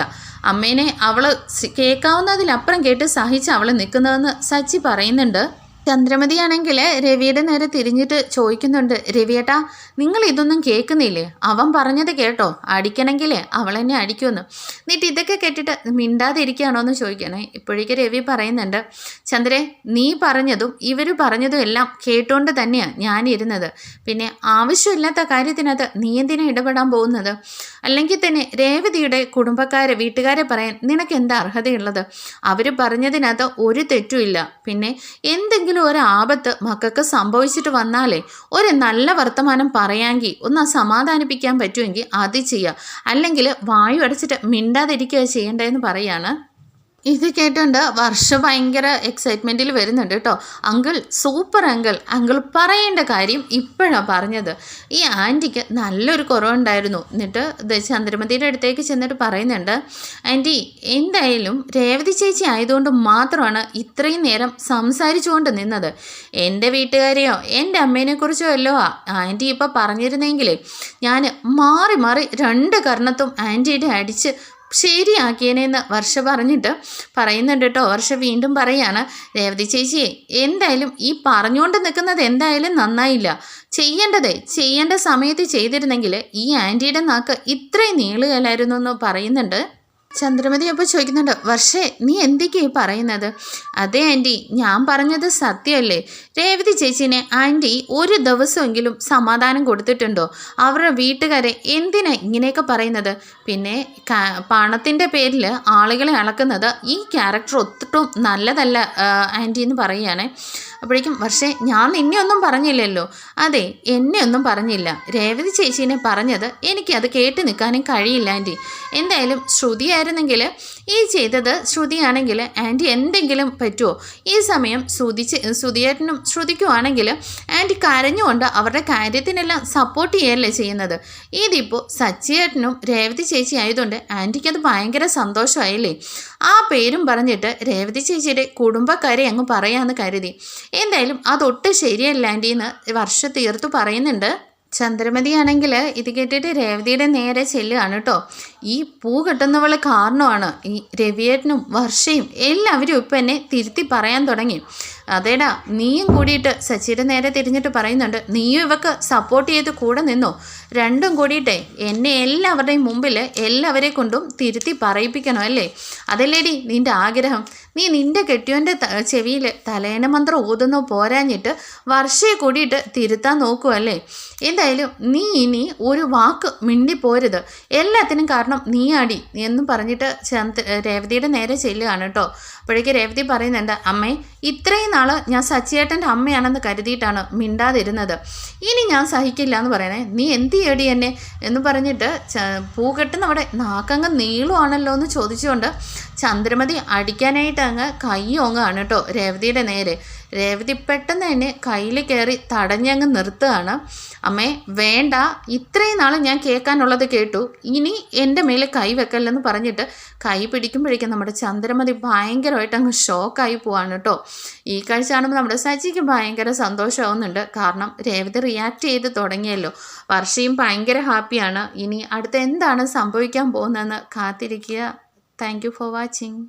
അമ്മേനെ അവൾ കേൾക്കാവുന്നതിലപ്പുറം കേട്ട് സഹിച്ച് അവൾ നിൽക്കുന്നതെന്ന് സച്ചി പറയുന്നുണ്ട്. ചന്ദ്രമതിയാണെങ്കിൽ രവിയുടെ നേരെ തിരിഞ്ഞിട്ട് ചോദിക്കുന്നുണ്ട് രവിയേട്ടാ നിങ്ങൾ ഇതൊന്നും കേൾക്കുന്നില്ലേ? അവൻ പറഞ്ഞത് കേട്ടോ, അടിക്കണമെങ്കിൽ അവളെന്നെ അടിക്കുമെന്ന്. എന്നിട്ട് ഇതൊക്കെ കേട്ടിട്ട് മിണ്ടാതിരിക്കുകയാണോ എന്ന് ചോദിക്കണേ. ഇപ്പോഴേക്ക് രവി പറയുന്നുണ്ട് ചന്ദ്രേ നീ പറഞ്ഞതും ഇവർ പറഞ്ഞതും എല്ലാം കേട്ടുകൊണ്ട് തന്നെയാണ് ഞാനിരുന്നത്. പിന്നെ ആവശ്യമില്ലാത്ത കാര്യത്തിനകത്ത് നീ എന്തിനാ ഇടപെടാൻ പോകുന്നത്? അല്ലെങ്കിൽ തന്നെ രേവതിയുടെ വീട്ടുകാരെ പറയാൻ നിനക്ക് എന്താ അർഹതയുള്ളത്? അവർ പറഞ്ഞതിനകത്ത് ഒരു തെറ്റുമില്ല. പിന്നെ എന്തെങ്കിലും ഒരു ആപത്ത് മക്കൾക്ക് സംഭവിച്ചിട്ട് വന്നാലേ ഒരു നല്ല വർത്തമാനം പറയാമെങ്കിൽ ഒന്ന് സമാധാനിപ്പിക്കാൻ പറ്റുമെങ്കിൽ അത് ചെയ്യുക, അല്ലെങ്കിൽ വായു അടച്ചിട്ട് മിണ്ടാതിരിക്കുക ചെയ്യേണ്ടതെന്ന് പറയാണ്. ഇത് കേട്ടുണ്ട് വർഷ ഭയങ്കര എക്സൈറ്റ്മെൻറ്റിൽ വരുന്നുണ്ട് കേട്ടോ. അങ്കിൾ സൂപ്പർ അങ്കിൾ പറയേണ്ട കാര്യം ഇപ്പോഴാണ് പറഞ്ഞത്. ഈ ആൻറ്റിക്ക് നല്ലൊരു കുറവുണ്ടായിരുന്നു. എന്നിട്ട് ചന്ദ്രമതിയുടെ അടുത്തേക്ക് ചെന്നിട്ട് പറയുന്നുണ്ട് ആൻറ്റി എന്തായാലും രേവതി ചേച്ചി ആയതുകൊണ്ട് മാത്രമാണ് ഇത്രയും നേരം സംസാരിച്ചുകൊണ്ട് നിന്നത്. എൻ്റെ വീട്ടുകാരെയോ എൻ്റെ അമ്മേനെക്കുറിച്ചോ അല്ലോ ആൻറ്റി ഇപ്പോൾ പറഞ്ഞിരുന്നെങ്കിലേ ഞാൻ മാറി മാറി 2 കർണത്തും ആൻറ്റിയുടെ അടിച്ച് ശരിയാക്കിയേനെന്ന് വർഷ പറയുന്നുണ്ട് കേട്ടോ. വർഷ വീണ്ടും പറയാണ് രേവതി ചേച്ചിയെ എന്തായാലും ഈ പറഞ്ഞുകൊണ്ട് നിൽക്കുന്നത് എന്തായാലും നന്നായില്ല. ചെയ്യേണ്ട സമയത്ത് ചെയ്തിരുന്നെങ്കിൽ ഈ ആൻറ്റിയുടെ നാക്ക് ഇത്രയും നീളുകയില്ലായിരുന്നു എന്ന് പറയുന്നുണ്ട്. ചന്ദ്രമതി അപ്പോൾ ചോദിക്കുന്നുണ്ട് വർഷേ നീ എന്തൊക്കെയായി പറയുന്നത്? അതെ ആൻറ്റി ഞാൻ പറഞ്ഞത് സത്യമല്ലേ? രേവതി ചേച്ചീനെ ആൻറ്റി ഒരു ദിവസമെങ്കിലും സമാധാനം കൊടുത്തിട്ടുണ്ടോ? അവരുടെ വീട്ടുകാരെ എന്തിനാ ഇങ്ങനെയൊക്കെ പറയുന്നത്? പിന്നെ പണത്തിൻ്റെ പേരിൽ ആളുകളെ അളക്കുന്നത് ഈ ക്യാരക്ടർ ഒത്തിട്ടും നല്ലതല്ല ആൻറ്റി എന്ന് പറയുകയാണേ. അപ്പോഴേക്കും വർഷേ ഞാൻ നിന്നെ ഒന്നും പറഞ്ഞില്ലല്ലോ. അതെ എന്നെ ഒന്നും പറഞ്ഞില്ല, രേവതി ചേച്ചീനെ പറഞ്ഞത് എനിക്കത് കേട്ട് നിൽക്കാനും കഴിയില്ല ആൻറ്റി. എന്തായാലും ശ്രുതിയായിരുന്നെങ്കിൽ ഈ ചെയ്തത് ശ്രുതിയാണെങ്കിൽ ആൻറ്റി എന്തെങ്കിലും പറ്റുമോ? ഈ സമയം ശ്രുതിയേട്ടനും ശ്രുതിക്കുവാണെങ്കിൽ ആൻറ്റി കരഞ്ഞുകൊണ്ട് അവരുടെ കാര്യത്തിനെല്ലാം സപ്പോർട്ട് ചെയ്യല്ലേ ചെയ്യുന്നത്. ഇതിപ്പോൾ സച്ചിയേട്ടനും രേവതി ചേച്ചി ആയതുകൊണ്ട് ആൻറ്റിക്കത് ഭയങ്കര സന്തോഷമായില്ലേ. ആ പേരും പറഞ്ഞിട്ട് രേവതി ചേച്ചിയുടെ കുടുംബക്കാരെ അങ്ങ് പറയാമെന്ന് കരുതി. എന്തായാലും അതൊട്ടും ശരിയല്ല ആൻറ്റി എന്ന് വർഷ തീർത്തു പറയുന്നുണ്ട്. ചന്ദ്രമതിയാണെങ്കിൽ ഇത് കേട്ടിട്ട് രേവതിയുടെ നേരെ ചെല്ലുകയാണ് കേട്ടോ. ഈ പൂ കെട്ടുന്നവൾ കാരണമാണ് ഈ രവിയേട്ടനും വർഷയും എല്ലാവരും ഇപ്പം എന്നെ തിരുത്തി പറയാൻ തുടങ്ങി. അതേടാ, നീയും കൂടിയിട്ട് സച്ചിയുടെ നേരെ തിരിഞ്ഞിട്ട് പറയുന്നുണ്ട്, നീയും ഇവക്ക് സപ്പോർട്ട് ചെയ്ത് കൂടെ നിന്നോ. രണ്ടും കൂടിയിട്ടേ എന്നെ എല്ലാവരുടെയും മുമ്പിൽ എല്ലാവരെ കൊണ്ടും തിരുത്തി പറയിപ്പിക്കണം അല്ലേ? അതല്ലേടി നിൻ്റെ ആഗ്രഹം. നീ നിൻ്റെ കെട്ടിയോൻ്റെ ചെവിയിൽ തലേന മന്ത്രം ഓതുന്നു പോരാഞ്ഞിട്ട് വർഷയെ കൂടിയിട്ട് തിരുത്താൻ നോക്കുമല്ലേ? എന്തായാലും നീ ഇനി ഒരു വാക്ക് മിണ്ടിപ്പോരുത്, എല്ലാത്തിനും കാരണം നീയാടി എന്നും പറഞ്ഞിട്ട് രേവതിയുടെ നേരെ ചെല്ലുകയാണ് കേട്ടോ. അപ്പോഴേക്ക് രേവതി പറയുന്നുണ്ട്, അമ്മേ ഇത്രയും നാൾ ഞാൻ സച്ചിയേട്ടൻ്റെ അമ്മയാണെന്ന് കരുതിയിട്ടാണ് മിണ്ടാതിരുന്നത്. ഇനി ഞാൻ സഹിക്കില്ല എന്ന് പറയണേ. നീ എന്ത് ചെയ്യടി എന്നെ എന്ന് പറഞ്ഞിട്ട് പൂ കെട്ടുന്നവിടെ നാക്കങ്ങ് നീളുവാണല്ലോ എന്ന് ചോദിച്ചുകൊണ്ട് ചന്ദ്രമതി അടിക്കാനായിട്ട് അങ്ങ് കൈ ഓങ്ങുകയാണ് കേട്ടോ രേവതിയുടെ നേരെ. രേവതി പെട്ടെന്ന് തന്നെ കയ്യിൽ കയറി തടഞ്ഞങ്ങ് നിർത്തുകയാണ്. അമ്മേ വേണ്ട, ഇത്രയും നാൾ ഞാൻ കേൾക്കാനുള്ളത് കേട്ടു, ഇനി എൻ്റെ മേലെ കൈ വെക്കല്ലെന്ന് പറഞ്ഞിട്ട് കൈ പിടിക്കുമ്പോഴേക്കും നമ്മുടെ ചന്ദ്രമതി ഭയങ്കരമായിട്ട് അങ്ങ് ഷോക്കായി പോവാണ് കേട്ടോ. ഈ കാഴ്ച കാണുമ്പോൾ നമ്മുടെ സച്ചിക്ക് ഭയങ്കര സന്തോഷമാവുന്നുണ്ട്. കാരണം രേവതി റിയാക്ട് ചെയ്ത് തുടങ്ങിയല്ലോ. വർഷയും ഭയങ്കര ഹാപ്പിയാണ്. ഇനി അടുത്ത എന്താണ് സംഭവിക്കാൻ പോകുന്നതെന്ന് കാത്തിരിക്കുക. Thank you for watching.